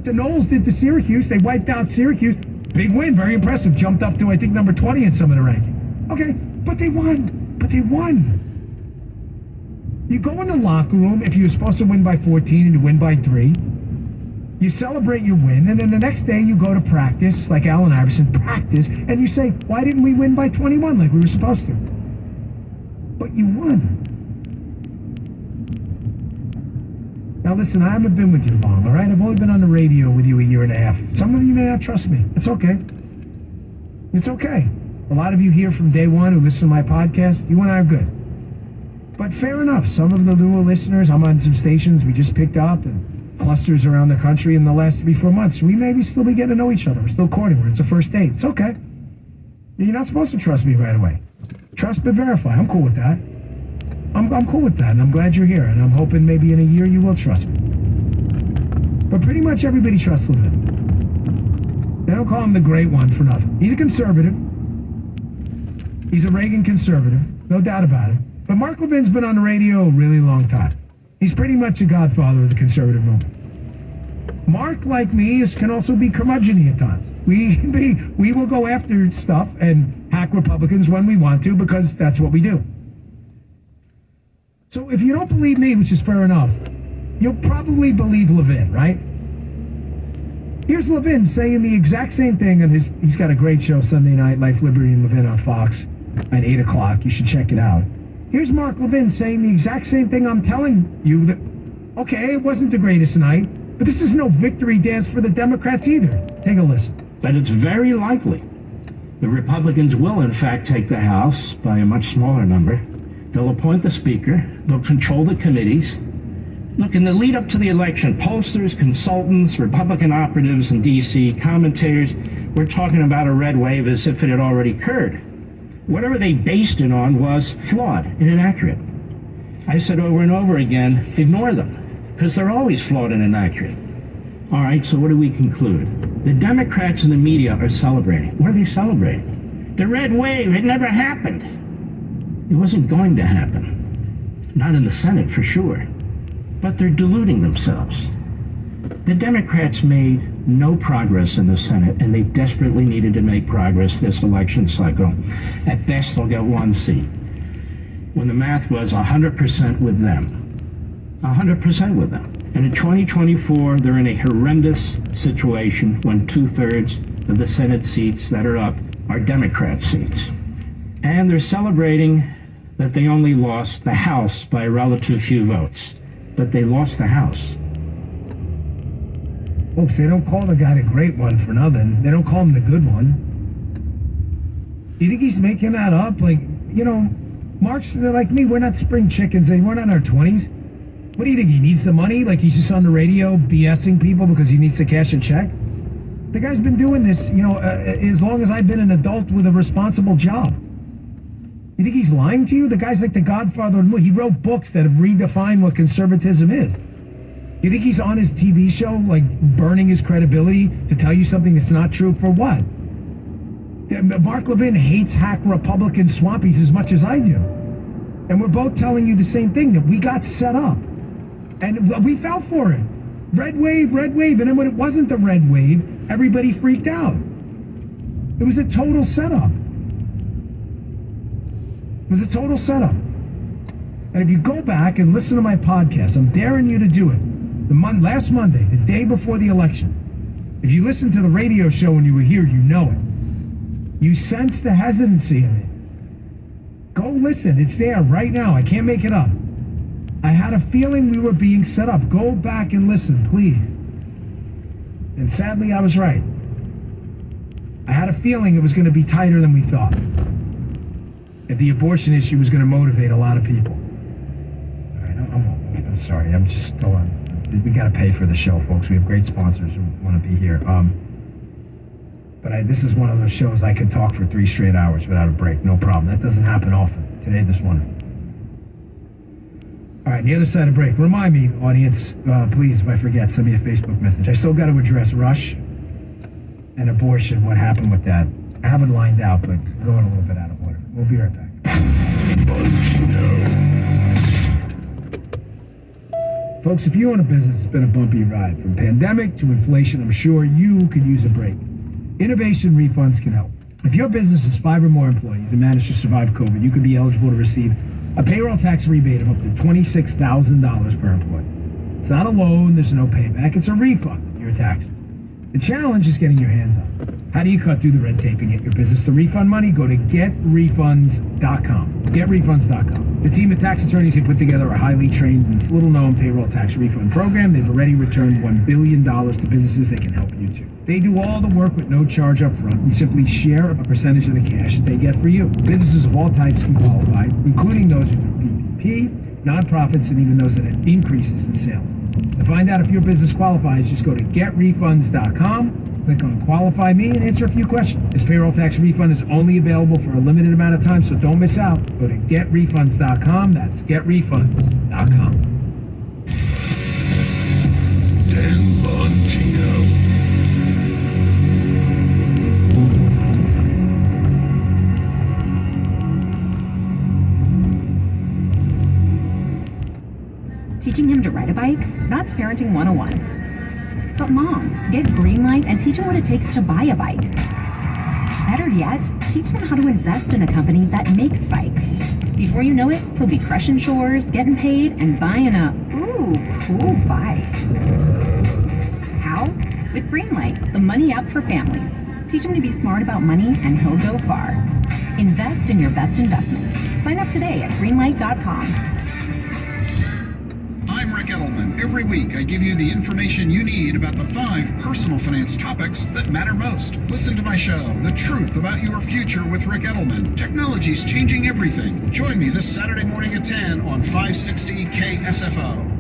What the Knowles did to Syracuse, they wiped out Syracuse. Big win, very impressive. Jumped up to, I think, number 20 in some of the rankings. Okay, but they won. You go in the locker room, if you're supposed to win by 14 and you win by 3, you celebrate your win, and then the next day you go to practice, like Allen Iverson, practice, and you say, why didn't we win by 21 like we were supposed to? But you won. Now listen, I haven't been with you long, all right? I've only been on the radio with you a year and a half. Some of you may not trust me. It's okay. It's okay. A lot of you here from day one who listen to my podcast, you and I are good. But fair enough, some of the newer listeners, I'm on some stations we just picked up and clusters around the country in the last 3-4 months. We maybe still be getting to know each other. We're still courting. It's a first date. It's okay. You're not supposed to trust me right away. Trust but verify. I'm cool with that. I'm cool with that, and I'm glad you're here, and I'm hoping maybe in a year you will trust me. But pretty much everybody trusts Levin. They don't call him the great one for nothing. He's a conservative. He's a Reagan conservative, no doubt about it. But Mark Levin's been on the radio a really long time. He's pretty much a godfather of the conservative movement. Mark, like me, can also be curmudgeon-y at times. We will go after stuff and hack Republicans when we want to because that's what we do. So if you don't believe me, which is fair enough, you'll probably believe Levin, right? Here's Levin saying the exact same thing, and he's got a great show Sunday night, Life, Liberty, and Levin on Fox at 8 o'clock. You should check it out. Here's Mark Levin saying the exact same thing I'm telling you that, okay, it wasn't the greatest night, but this is no victory dance for the Democrats either. Take a listen. But it's very likely the Republicans will, in fact, take the House by a much smaller number. They'll appoint the Speaker. They'll control the committees. Look, in the lead up to the election, pollsters, consultants, Republican operatives in D.C., commentators were talking about a red wave as if it had already occurred. Whatever they based it on was flawed and inaccurate. I said over and over again, ignore them, because they're always flawed and inaccurate. All right, so what do we conclude? The Democrats and the media are celebrating. What are they celebrating? The red wave, it never happened. It wasn't going to happen. Not in the Senate, for sure. But they're deluding themselves. The Democrats made no progress in the Senate, and they desperately needed to make progress this election cycle. At best, they'll get 1 seat. When the math was 100% with them. 100% with them. And in 2024, they're in a horrendous situation when 2/3 of the Senate seats that are up are Democrat seats. And they're celebrating that they only lost the House by a relative few votes. But they lost the House. Folks, they don't call the guy the great one for nothing. They don't call him the good one. You think he's making that up? Like, you know, Mark's like me. We're not spring chickens anymore. We're not in our 20s. What do you think? He needs the money? Like he's just on the radio BSing people because he needs to cash a check? The guy's been doing this, you know, as long as I've been an adult with a responsible job. You think he's lying to you? The guy's like the godfather of the movie. He wrote books that have redefined what conservatism is. You think he's on his TV show, like, burning his credibility to tell you something that's not true? For what? Mark Levin hates hack Republican swampies as much as I do. And we're both telling you the same thing, that we got set up. And we fell for it. Red wave, red wave. And then when it wasn't the red wave, everybody freaked out. It was a total setup. It was a total setup. And if you go back and listen to my podcast, I'm daring you to do it. Last Monday, the day before the election. If you listened to the radio show when you were here, you know it. You sense the hesitancy in it. Go listen. It's there right now. I can't make it up. I had a feeling we were being set up. Go back and listen, please. And sadly, I was right. I had a feeling it was going to be tighter than we thought. That the abortion issue was going to motivate a lot of people. All right, I'm sorry. I'm just going. We got to pay for the show, folks. We have great sponsors who want to be here. But this is one of those shows I could talk for 3 straight hours without a break. No problem. That doesn't happen often. Today, this one. All right, the other side of break. Remind me, audience, please, if I forget, send me a Facebook message. I still got to address Rush and abortion, what happened with that. I have it lined out, but we're going a little bit out of order. We'll be right back. Folks, if you own a business, it's been a bumpy ride. From pandemic to inflation, I'm sure you could use a break. Innovation refunds can help. If your business has 5 or more employees and managed to survive COVID, you could be eligible to receive a payroll tax rebate of up to $26,000 per employee. It's not a loan, there's no payback, it's a refund of your taxes. The challenge is getting your hands on it. How do you cut through the red tape and get your business to refund money? Go to getrefunds.com. Getrefunds.com. The team of tax attorneys have put together a highly trained and little-known payroll tax refund program. They've already returned $1 billion to businesses. They can help you too. They do all the work with no charge up front and simply share a percentage of the cash that they get for you. Businesses of all types can qualify, including those who do PPP, nonprofits, and even those that have increases in sales. To find out if your business qualifies, just go to getrefunds.com, click on Qualify Me, and answer a few questions. This payroll tax refund is only available for a limited amount of time, so don't miss out. Go to getrefunds.com. That's getrefunds.com. Dan Bongino. Teaching him to ride a bike? That's parenting 101. But Mom, get green light and teach him what it takes to buy a bike. Better yet, teach them how to invest in a company that makes bikes. Before you know it, he'll be crushing chores, getting paid, and buying a, cool bike. How? With Greenlight, the money app for families. Teach him to be smart about money and he'll go far. Invest in your best investment. Sign up today at greenlight.com. I'm Rick Edelman. Every week I give you the information you need about the 5 personal finance topics that matter most. Listen to my show, The Truth About Your Future with Rick Edelman. Technology's changing everything. Join me this Saturday morning at 10 on 560 KSFO.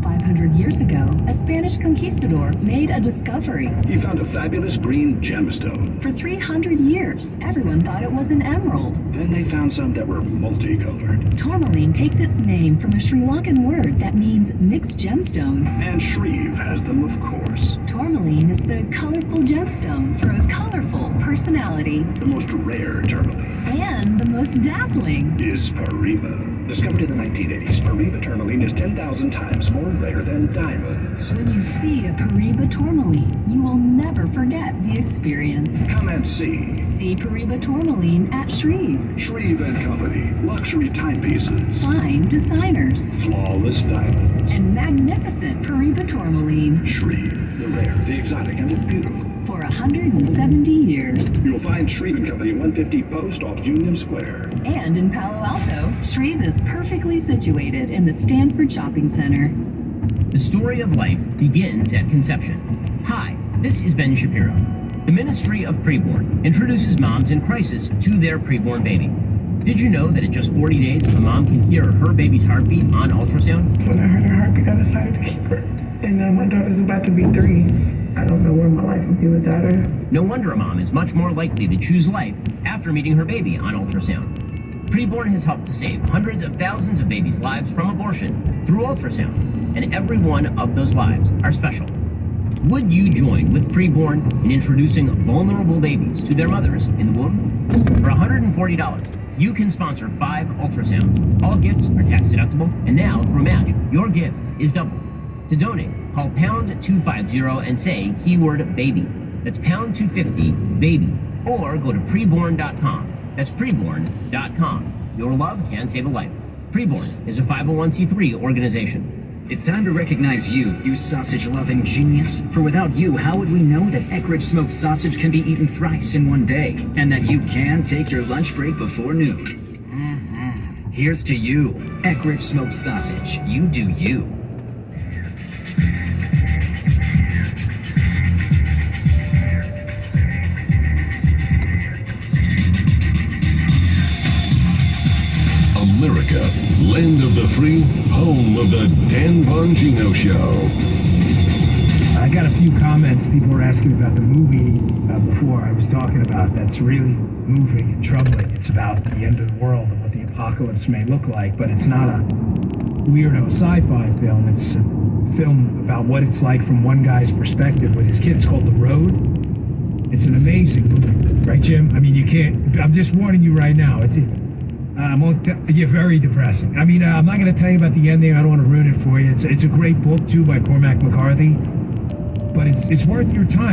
500 years ago, a Spanish conquistador made a discovery. He found a fabulous green gemstone. For 300 years, everyone thought it was an emerald. Then they found some that were multicolored. Tourmaline takes its name from a Sri Lankan word that means mixed gemstones. And Shreve has them, of course. Tourmaline is the colorful gemstone for a colorful personality. The most rare tourmaline And the most dazzling. is Pariba. Discovered in the 1980s, Pariba tourmaline is 10,000 times more rare than diamonds. When you see a Pariba tourmaline, you will never forget the experience. Come and see. See Pariba tourmaline at Shreve. Shreve and Company. Luxury timepieces. Fine designers. Flawless diamonds. And magnificent Pariba tourmaline. Shreve. The rare, the exotic, and the beautiful. For 170 years. You'll find Shreve and Company 150 Post off Union Square. And in Palo Alto, Shreve is perfectly situated in the Stanford Shopping Center. The story of life begins at conception. Hi, this is Ben Shapiro. The Ministry of Preborn introduces moms in crisis to their preborn baby. Did you know that at just 40 days, a mom can hear her baby's heartbeat on ultrasound? When I heard her heartbeat, I decided to keep her. And now my daughter's about to be 3. I don't know where my life would be without her. No wonder a mom is much more likely to choose life after meeting her baby on ultrasound. Preborn has helped to save hundreds of thousands of babies' lives from abortion through ultrasound, and every one of those lives are special. Would you join with Preborn in introducing vulnerable babies to their mothers in the womb? For $140, you can sponsor 5 ultrasounds. All gifts are tax deductible, and now through a match, your gift is doubled. To donate, call pound 250 and say keyword baby. That's pound 250 baby, or go to preborn.com. That's preborn.com. Your love can save a life. Preborn is a 501c3 organization. It's time to recognize you sausage-loving genius. For without you, how would we know that Eckridge smoked sausage can be eaten thrice in one day? And that you can take your lunch break before noon? Here's to you. Eckridge smoked sausage. You do you. America, land of the free, home of the Dan Bongino Show. I got a few comments. People were asking about the movie before I was talking about. That's really moving and troubling. It's about the end of the world and what the apocalypse may look like, but it's not a weirdo sci-fi film. It's a film about what it's like from one guy's perspective with his kid. It's called The Road. It's an amazing movie, right, Jim? I mean, you can't. I'm just warning you right now. You're very depressing. I mean, I'm not going to tell you about the ending. I don't want to ruin it for you. It's a great book, too, by Cormac McCarthy. But it's worth your time.